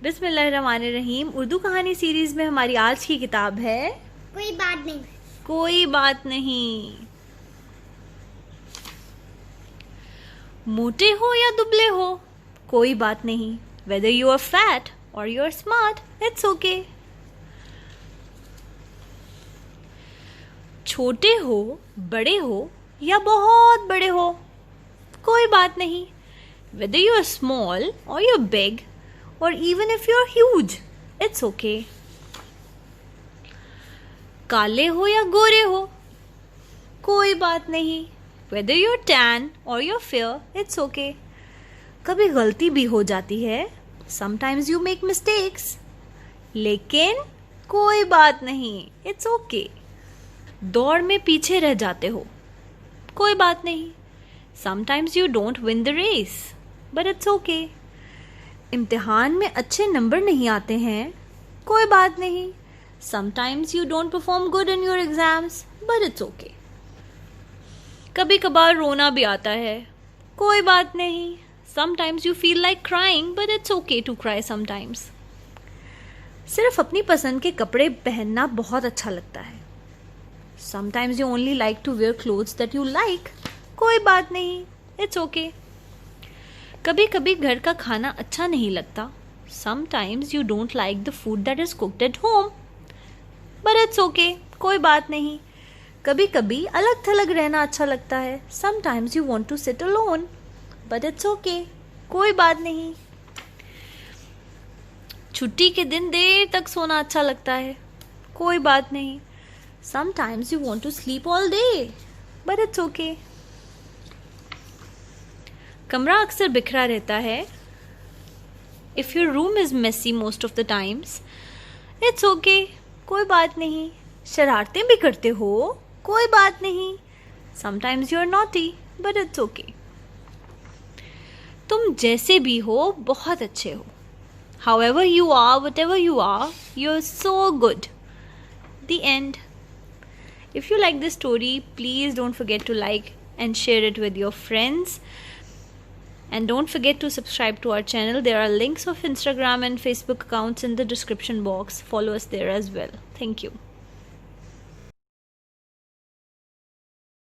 बिस्मिल्लाहिर्रहमानिर्रहीम। उर्दू कहानी सीरीज में हमारी आज की किताब है कोई बात नहीं। कोई बात नहीं। मोटे हो या दुबले हो, कोई बात नहीं। Whether you are fat or you are smart, it's okay. छोटे हो, बड़े हो या बहुत बड़े हो, कोई बात नहीं। Whether you are small or you're big, or even if you're huge, it's okay. काले हो या गोरे हो, कोई बात नहीं। Whether you're tan or you're fair, it's okay. कभी गलती भी हो जाती है, sometimes you make mistakes, लेकिन कोई बात नहीं, it's okay. दौड़ में पीछे रह जाते हो, कोई बात नहीं। Sometimes you don't win the race, but it's okay. इम्तिहान में अच्छे नंबर नहीं आते हैं, कोई बात नहीं। Sometimes you don't perform good in your exams, but it's okay. कभी कभार रोना भी आता है, कोई बात नहीं। Sometimes you feel like crying, but it's okay to cry sometimes. सिर्फ अपनी पसंद के कपड़े पहनना बहुत अच्छा लगता है। Sometimes you only like to wear clothes that you like. कोई बात नहीं, it's okay. कभी कभी घर का खाना अच्छा नहीं लगता। Sometimes you don't like the food that is cooked at home, but it's okay. कोई बात नहीं। कभी कभी अलग थलग रहना अच्छा लगता है। Sometimes you want to sit alone, but it's okay. कोई बात नहीं। छुट्टी के दिन देर तक सोना अच्छा लगता है, कोई बात नहीं। Sometimes you want to sleep all day, but it's okay. कमरा अक्सर बिखरा रहता है। If your room is messy most of the times, it's okay. कोई बात नहीं। शरारतें भी करते हो, कोई बात नहीं। Sometimes you're naughty, but it's okay. तुम जैसे भी हो बहुत अच्छे हो। However you are, whatever you are, you're so good. The end. If you like this story, please don't forget to like and share it with your friends. And don't forget to subscribe to our channel. There are links of Instagram and Facebook accounts in the description box. Follow us there as well. Thank you.